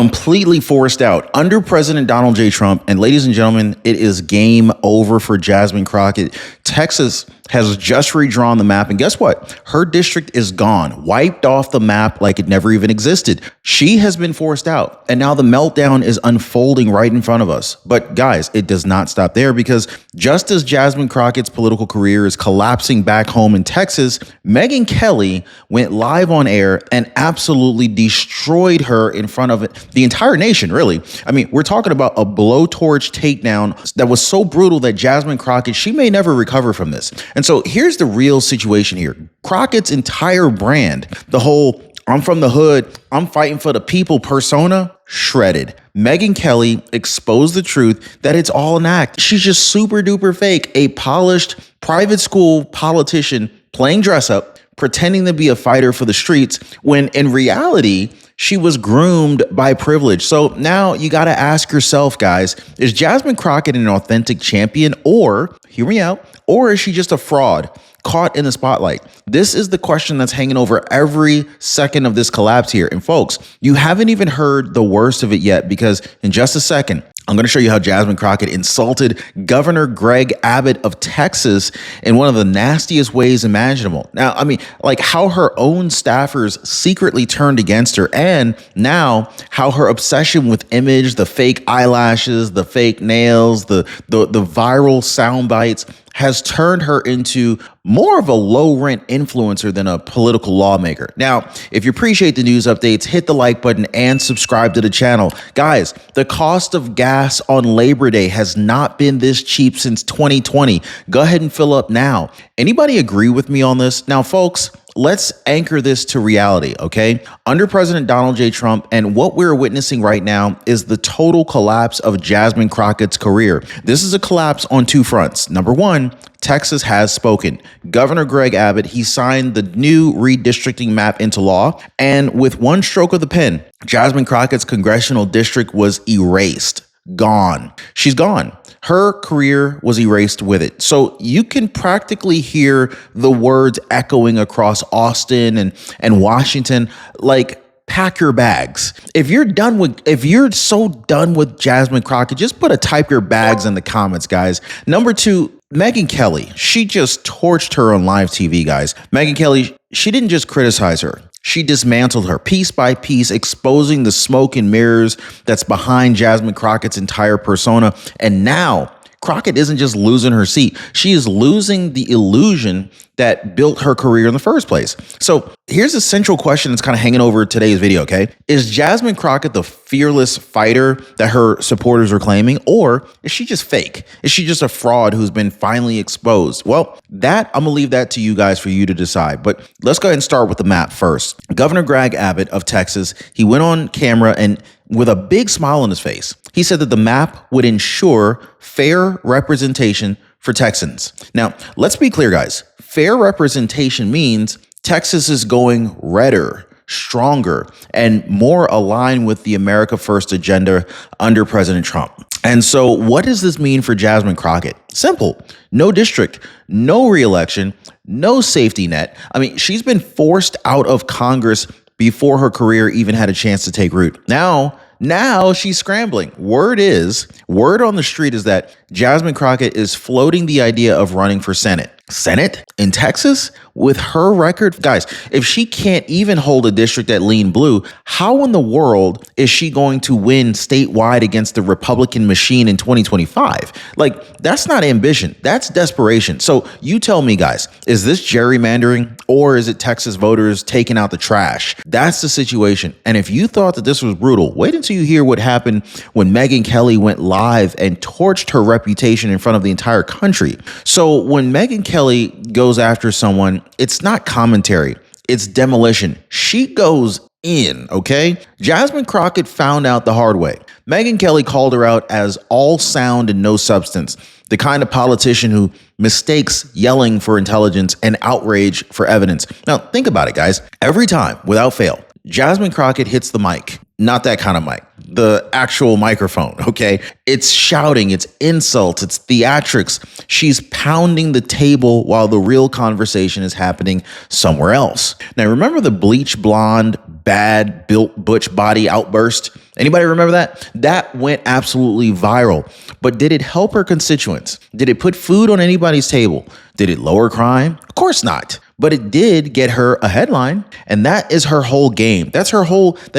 completely forced out under President Donald J. Trump. And ladies and gentlemen, it is game over for Jasmine Crockett. Texas has just redrawn the map. And guess what? Her district is gone, wiped off the map like it never even existed. She has been forced out. And now the meltdown is unfolding right in front of us. But guys, it does not stop there, because just as Jasmine Crockett's political career is collapsing back home in Texas, Megyn Kelly went live on air and absolutely destroyed her in front of the entire nation, really. I mean, we're talking about a blowtorch takedown that was so brutal that Jasmine Crockett, she may never recover from this. And so here's the real situation here. Crockett's entire brand, the whole "I'm from the hood, I'm fighting for the people" persona, shredded. Megyn Kelly exposed the truth that it's all an act. She's just super duper fake, a polished private school politician playing dress up, pretending to be a fighter for the streets, when in reality, she was groomed by privilege. So now you got to ask yourself, guys, is Jasmine Crockett an authentic champion, or, hear me out, or is she just a fraud caught in the spotlight? This is the question that's hanging over every second of this collapse here. And folks, you haven't even heard the worst of it yet, because in just a second, I'm going to show you how Jasmine Crockett insulted Governor Greg Abbott of Texas in one of the nastiest ways imaginable. Now, I mean, like how her own staffers secretly turned against her, and now how her obsession with image, the fake eyelashes, the fake nails, the viral sound bites has turned her into more of a low-rent influencer than a political lawmaker. Now, if you appreciate the news updates, hit the like button and subscribe to the channel. Guys, the cost of gas on Labor Day has not been this cheap since 2020. Go ahead and fill up now. Anybody agree with me on this? Now, folks, let's anchor this to reality, okay? Under President Donald J. Trump, and what we're witnessing right now is the total collapse of Jasmine Crockett's career. This is a collapse on two fronts. Number one, Texas has spoken. Governor Greg Abbott, he signed the new redistricting map into law, and with one stroke of the pen, Jasmine Crockett's congressional district was erased, gone. She's gone. Her career was erased with it. So you can practically hear the words echoing across Austin and Washington, like, pack your bags. If you're so done with Jasmine Crockett, just put a type your bags in the comments, guys. Number two, Megyn Kelly, she just torched her on live TV, guys. Megyn Kelly, she didn't just criticize her. She dismantled her piece by piece, exposing the smoke and mirrors that's behind Jasmine Crockett's entire persona. And now Crockett isn't just losing her seat. She is losing the illusion that built her career in the first place. So here's a central question that's kind of hanging over today's video, okay? Is Jasmine Crockett the fearless fighter that her supporters are claiming, or is she just fake? Is she just a fraud who's been finally exposed? Well, I'm gonna leave that to you guys for you to decide. But let's go ahead and start with the map first. Governor Greg Abbott of Texas, he went on camera and with a big smile on his face, he said that the map would ensure fair representation for Texans. Now, let's be clear, guys. Fair representation means Texas is going redder, stronger, and more aligned with the America First agenda under President Trump. And so what does this mean for Jasmine Crockett? Simple. No district, no reelection, no safety net. I mean, she's been forced out of Congress before her career even had a chance to take root. Now she's scrambling. Word on the street is that Jasmine Crockett is floating the idea of running for Senate. Senate in Texas? With her record? Guys, if she can't even hold a district that lean blue, how in the world is she going to win statewide against the Republican machine in 2025? Like, that's not ambition. That's desperation. So you tell me, guys, is this gerrymandering, or is it Texas voters taking out the trash? That's the situation. And if you thought that this was brutal, wait until you hear what happened when Megyn Kelly went live and torched her reputation in front of the entire country. So when Megyn Kelly goes after someone, it's not commentary, it's demolition. She goes in, okay? Jasmine Crockett found out the hard way. Megyn Kelly called her out as all sound and no substance, the kind of politician who mistakes yelling for intelligence and outrage for evidence. Now, think about it, guys. Every time, without fail, Jasmine Crockett hits the mic. Not that kind of mic, the actual microphone, okay? It's shouting, it's insults, it's theatrics. She's pounding the table while the real conversation is happening somewhere else. Now, remember the bleach blonde, bad built butch body outburst. Anybody remember that? That went absolutely viral. But did it help her constituents? Did it put food on anybody's table? Did it lower crime? Of course not. But it did get her a headline, and that is her whole game. That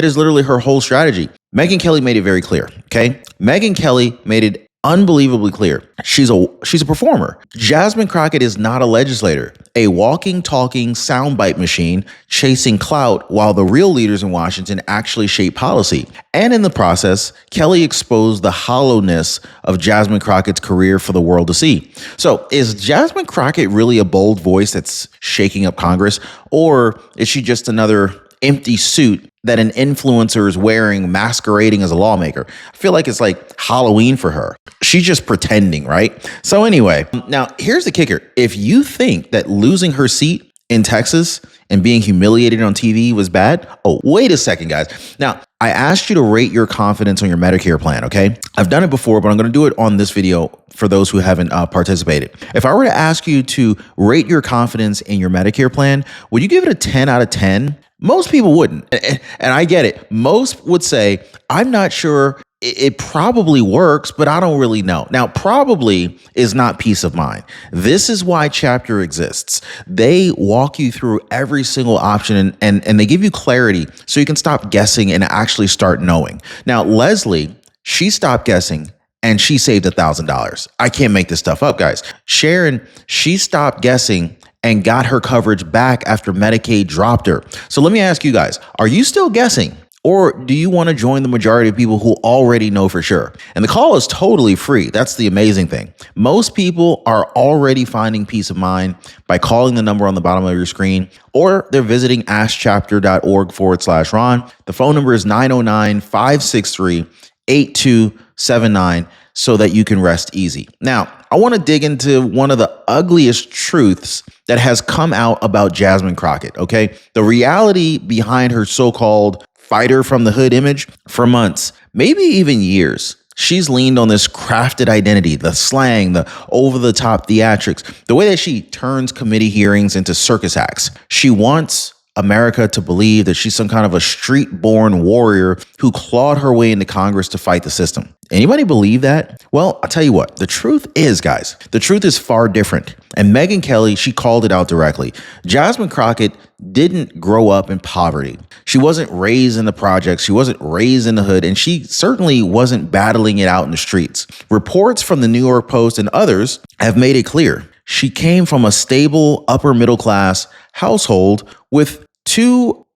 is literally her whole strategy. Megyn Kelly made it very clear, okay? Megyn Kelly made it unbelievably clear. She's a performer. Jasmine Crockett is not a legislator, a walking, talking soundbite machine chasing clout while the real leaders in Washington actually shape policy. And in the process, Kelly exposed the hollowness of Jasmine Crockett's career for the world to see. So is Jasmine Crockett really a bold voice that's shaking up Congress, or is she just another empty suit that an influencer is wearing, masquerading as a lawmaker? I feel like it's like Halloween for her. She's just pretending, right? So anyway, now here's the kicker. If you think that losing her seat in Texas and being humiliated on TV was bad, oh, wait a second, guys. Now, I asked you to rate your confidence on your Medicare plan, okay? I've done it before, but I'm going to do it on this video for those who haven't participated. If I were to ask you to rate your confidence in your Medicare plan, would you give it a 10 out of 10? Most people wouldn't, and I get it. Most would say, I'm not sure, it probably works, but I don't really know. Now, probably is not peace of mind. This is why Chapter exists. They walk you through every single option and they give you clarity so you can stop guessing and actually start knowing. Now, Leslie, she stopped guessing and she saved $1,000. I can't make this stuff up, guys. Sharon, she stopped guessing and got her coverage back after Medicaid dropped her. So let me ask you guys, are you still guessing? Or do you want to join the majority of people who already know for sure? And the call is totally free. That's the amazing thing. Most people are already finding peace of mind by calling the number on the bottom of your screen, or they're visiting askchapter.org/Ron. The phone number is 909-563-8279 so that you can rest easy. Now, I want to dig into one of the ugliest truths that has come out about Jasmine Crockett, okay? The reality behind her so-called fighter from the hood image. For months, maybe even years, she's leaned on this crafted identity, the slang, the over-the-top theatrics, the way that she turns committee hearings into circus acts. She wants America to believe that she's some kind of a street-born warrior who clawed her way into Congress to fight the system. Anybody believe that? Well, I'll tell you what, the truth is, guys, the truth is far different. And Megyn Kelly, she called it out directly. Jasmine Crockett didn't grow up in poverty. She wasn't raised in the projects. She wasn't raised in the hood, and she certainly wasn't battling it out in the streets. Reports from the New York Post and others have made it clear she came from a stable upper middle class household with two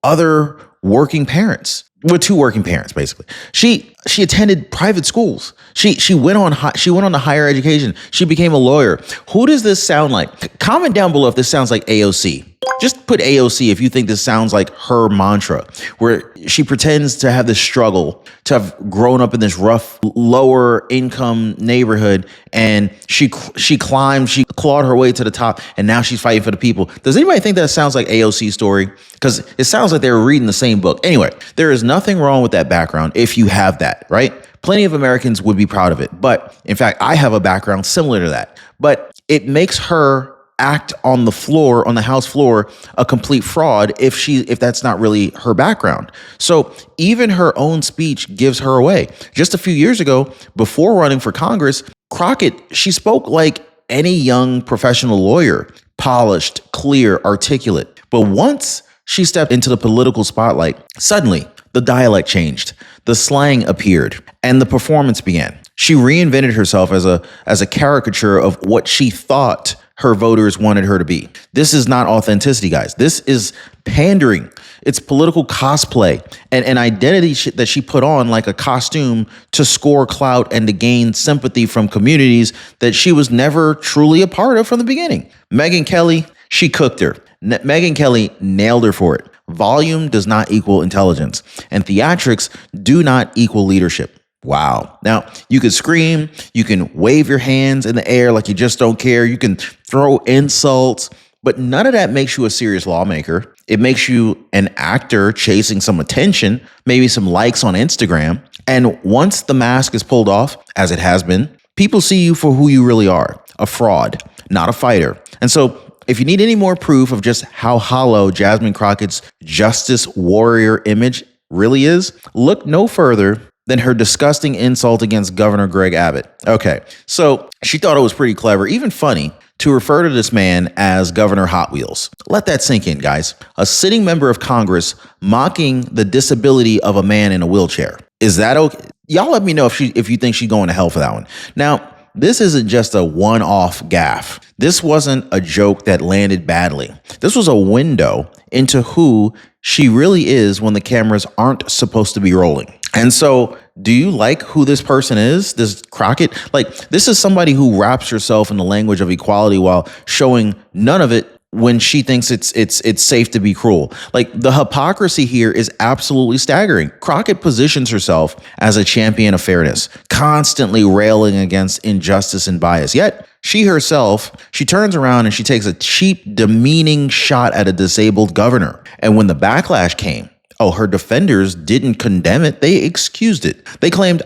working parents, basically. She attended private schools. She went on to higher education. She became a lawyer. Who does this sound like? Comment down below if this sounds like AOC. Just put AOC if you think this sounds like her mantra, where she pretends to have this struggle, to have grown up in this rough, lower income neighborhood, and she clawed her way to the top, and now she's fighting for the people. Does anybody think that sounds like AOC's story? Because it sounds like they were reading the same book. Anyway, there is nothing wrong with that background if you have that, right? Plenty of Americans would be proud of it. But in fact, I have a background similar to that. But it makes her act on the House floor, a complete fraud if that's not really her background. So even her own speech gives her away. Just a few years ago, before running for Congress, Crockett, she spoke like any young professional lawyer, polished, clear, articulate. But once she stepped into the political spotlight, suddenly the dialect changed, the slang appeared, and the performance began. She reinvented herself as a caricature of what she thought her voters wanted her to be. This is not authenticity, guys. This is pandering. It's political cosplay and an identity that she put on like a costume to score clout and to gain sympathy from communities that she was never truly a part of from the beginning. Megyn Kelly, she cooked her. Megyn Kelly nailed her for it. Volume does not equal intelligence, and theatrics do not equal leadership. Wow. Now, you can scream, you can wave your hands in the air like you just don't care, you can throw insults, but none of that makes you a serious lawmaker. It makes you an actor chasing some attention, maybe some likes on Instagram. And once the mask is pulled off, as it has been, people see you for who you really are, a fraud, not a fighter. And so if you need any more proof of just how hollow Jasmine Crockett's justice warrior image really is, look no further than her disgusting insult against Governor Greg Abbott. Okay, so she thought it was pretty clever, even funny, to refer to this man as Governor Hot Wheels. Let that sink in, guys. A sitting member of Congress mocking the disability of a man in a wheelchair. Is that okay? Y'all let me know if you think she's going to hell for that one. Now, this isn't just a one-off gaffe. This wasn't a joke that landed badly. This was a window into who she really is when the cameras aren't supposed to be rolling. And so, do you like who this person is? This Crockett? Like, this is somebody who wraps herself in the language of equality while showing none of it when she thinks it's safe to be cruel. Like, the hypocrisy here is absolutely staggering. Crockett positions herself as a champion of fairness, constantly railing against injustice and bias. Yet, she herself, she turns around and she takes a cheap, demeaning shot at a disabled governor. And when the backlash came, her defenders didn't condemn it. They excused it. They claimed,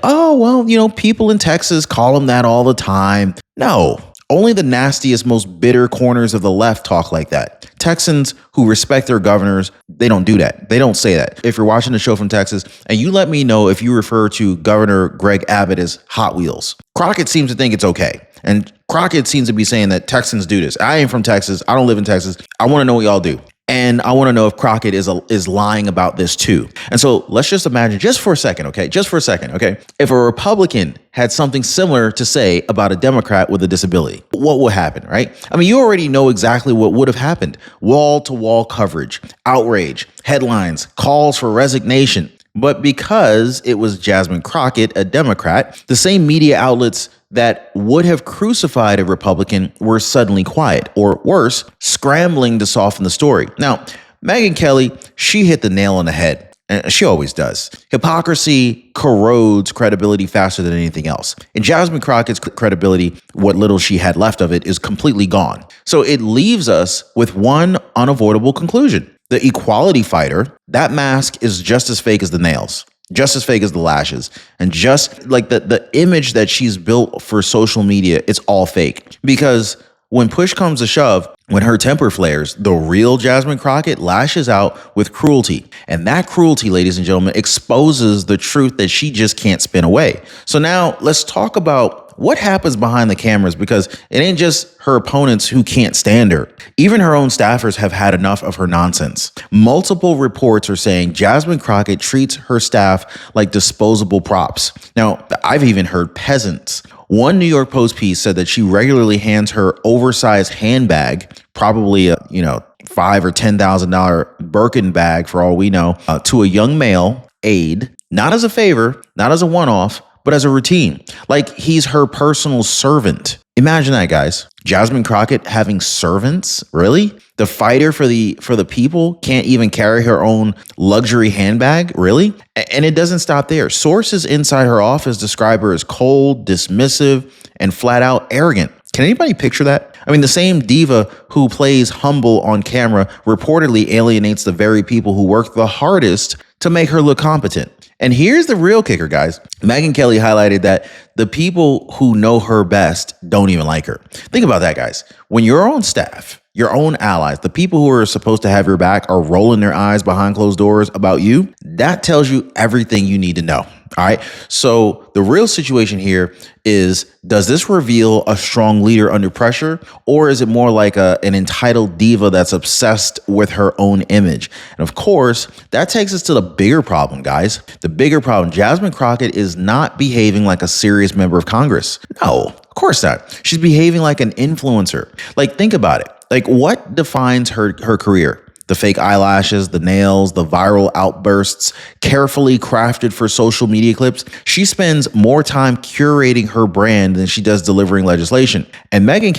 people in Texas call him that all the time. No, only the nastiest, most bitter corners of the left talk like that. Texans who respect their governors, they don't do that. They don't say that. If you're watching the show from Texas, and you let me know if you refer to Governor Greg Abbott as Hot Wheels. Crockett seems to think it's okay. And Crockett seems to be saying that Texans do this. I ain't from Texas. I don't live in Texas. I want to know what y'all do. And I want to know if Crockett is lying about this too. And so let's just imagine just for a second, okay? If a Republican had something similar to say about a Democrat with a disability, what would happen, right? I mean, you already know exactly what would have happened. Wall-to-wall coverage, outrage, headlines, calls for resignation. But because it was Jasmine Crockett, a Democrat, the same media outlets that would have crucified a Republican were suddenly quiet, or worse, scrambling to soften the story. Now, Megyn Kelly, she hit the nail on the head, and she always does. Hypocrisy corrodes credibility faster than anything else. In Jasmine Crockett's credibility, what little she had left of it is completely gone. So it leaves us with one unavoidable conclusion. The equality fighter, that mask is just as fake as the nails. Just as fake as the lashes, and just like the image that she's built for social media, it's all fake. Because when push comes to shove, when her temper flares, the real Jasmine Crockett lashes out with cruelty. And that cruelty, ladies and gentlemen, exposes the truth that she just can't spin away. So now let's talk about what happens behind the cameras, because it ain't just her opponents who can't stand her. Even her own staffers have had enough of her nonsense. Multiple reports are saying Jasmine Crockett treats her staff like disposable props. Now, I've even heard peasants. One New York Post piece said that she regularly hands her oversized handbag, probably a $5,000 or $10,000 Birkin bag for all we know, to a young male aide, not as a favor, not as a one-off, but as a routine. Like he's her personal servant. Imagine that, guys. Jasmine Crockett having servants? Really? The fighter for the people can't even carry her own luxury handbag? Really? And it doesn't stop there. Sources inside her office describe her as cold, dismissive, and flat out arrogant. Can anybody picture that? I mean, the same diva who plays humble on camera reportedly alienates the very people who work the hardest to make her look competent. And here's the real kicker, guys. Megyn Kelly highlighted that the people who know her best don't even like her. Think about that, guys. When your own staff, your own allies, the people who are supposed to have your back are rolling their eyes behind closed doors about you, that tells you everything you need to know. All right. So the real situation here is, does this reveal a strong leader under pressure, or is it more like an entitled diva that's obsessed with her own image? And of course, that takes us to the bigger problem, guys. The bigger problem, Jasmine Crockett is not behaving like a serious member of Congress. No, of course not. She's behaving like an influencer. Like, think about it. Like, what defines her career? The fake eyelashes, the nails, the viral outbursts, carefully crafted for social media clips. She spends more time curating her brand than she does delivering legislation. And Megyn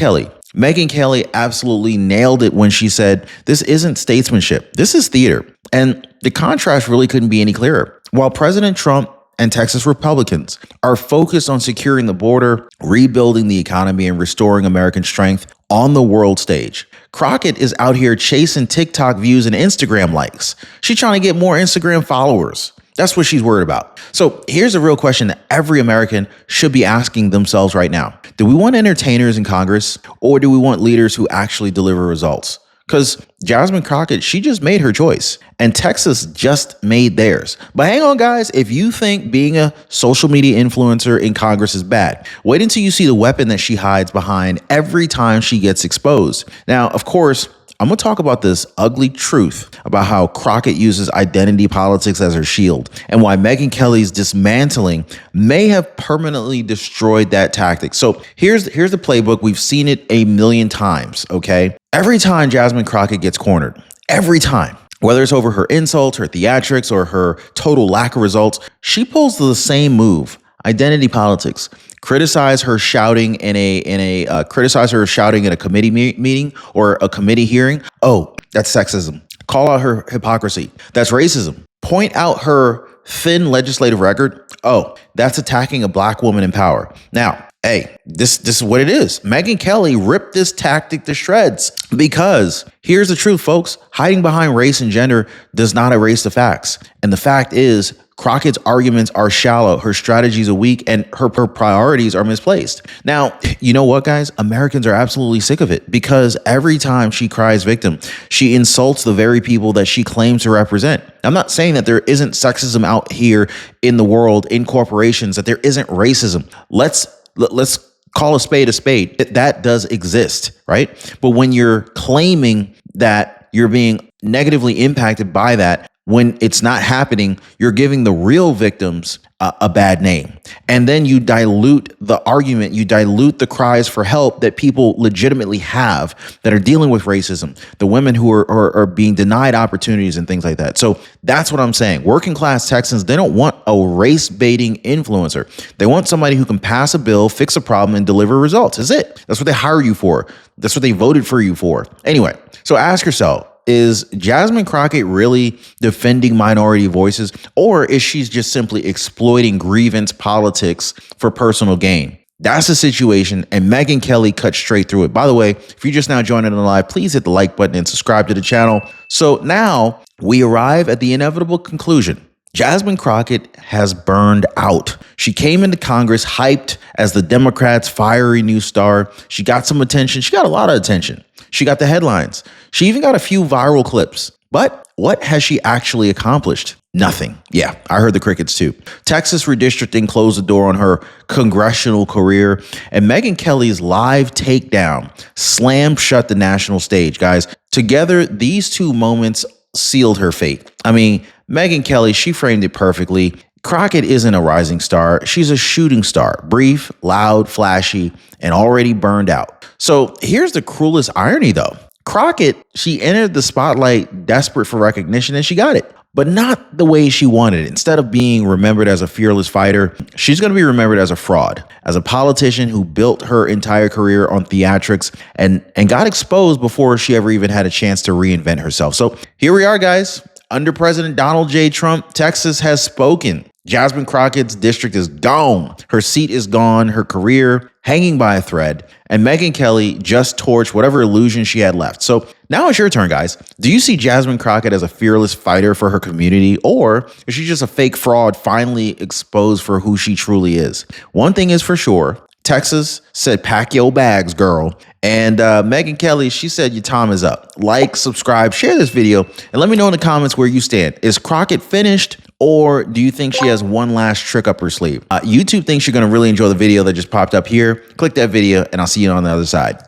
Kelly absolutely nailed it when she said, this isn't statesmanship, this is theater. And the contrast really couldn't be any clearer. While President Trump and Texas Republicans are focused on securing the border, rebuilding the economy, and restoring American strength on the world stage, Crockett is out here chasing TikTok views and Instagram likes. She's trying to get more Instagram followers. That's what she's worried about. So here's a real question that every American should be asking themselves right now. Do we want entertainers in Congress, or do we want leaders who actually deliver results? Because Jasmine Crockett, she just made her choice, and Texas just made theirs. But hang on, guys, if you think being a social media influencer in Congress is bad, wait until you see the weapon that she hides behind every time she gets exposed. Now, of course, I'm going to talk about this ugly truth about how Crockett uses identity politics as her shield, and why Megyn Kelly's dismantling may have permanently destroyed that tactic. So here's the playbook. We've seen it a million times, okay? Every time Jasmine Crockett gets cornered, every time, whether it's over her insults, her theatrics, or her total lack of results, she pulls the same move: identity politics. Criticize her shouting in a committee meeting or a committee hearing. Oh, that's sexism. Call out her hypocrisy. That's racism. Point out her thin legislative record. Oh, that's attacking a black woman in power. Now, hey, this is what it is. Megyn Kelly ripped this tactic to shreds, because here's the truth, folks. Hiding behind race and gender does not erase the facts. And the fact is, Crockett's arguments are shallow, her strategies are weak, and her priorities are misplaced. Now, you know what, guys? Americans are absolutely sick of it, because every time she cries victim, she insults the very people that she claims to represent. I'm not saying that there isn't sexism out here in the world, in corporations, that there isn't racism. Let's call a spade a spade. That does exist, right? But when you're claiming that you're being negatively impacted by that, when it's not happening, you're giving the real victims a bad name. And then you dilute the argument, you dilute the cries for help that people legitimately have that are dealing with racism, the women who are being denied opportunities and things like that. So that's what I'm saying. Working class Texans, they don't want a race baiting influencer. They want somebody who can pass a bill, fix a problem, and deliver results. That's it. That's what they hire you for. That's what they voted for you for. Anyway, so ask yourself, is Jasmine Crockett really defending minority voices, or is she just simply exploiting grievance politics for personal gain? That's the situation, and Megyn Kelly cut straight through it. By the way, if you're just now joining in the live, please hit the like button and subscribe to the channel. So now we arrive at the inevitable conclusion. Jasmine Crockett has burned out. She came into Congress hyped as the Democrats' fiery new star. She got some attention. She got a lot of attention. She got the headlines. She even got a few viral clips. But what has she actually accomplished? Nothing. Yeah, I heard the crickets too. Texas redistricting closed the door on her congressional career, and Megyn Kelly's live takedown slammed shut the national stage, guys. Together, these two moments sealed her fate. I mean, Megyn Kelly, she framed it perfectly. Crockett isn't a rising star. She's a shooting star. Brief, loud, flashy, and already burned out. So here's the cruelest irony, though. Crockett, she entered the spotlight desperate for recognition, and she got it, but not the way she wanted it. Instead of being remembered as a fearless fighter, she's going to be remembered as a fraud, as a politician who built her entire career on theatrics and got exposed before she ever even had a chance to reinvent herself. So here we are, guys. Under President Donald J. Trump, Texas has spoken. Jasmine Crockett's district is gone. Her seat is gone, her career hanging by a thread, and Megyn Kelly just torched whatever illusion she had left. So now it's your turn, guys. Do you see Jasmine Crockett as a fearless fighter for her community, or is she just a fake fraud finally exposed for who she truly is? One thing is for sure, Texas said, pack your bags, girl. And Megyn Kelly, she said, your time is up. Like, subscribe, share this video, and let me know in the comments where you stand. Is Crockett finished, or do you think she has one last trick up her sleeve? YouTube thinks you're going to really enjoy the video that just popped up here. Click that video, and I'll see you on the other side.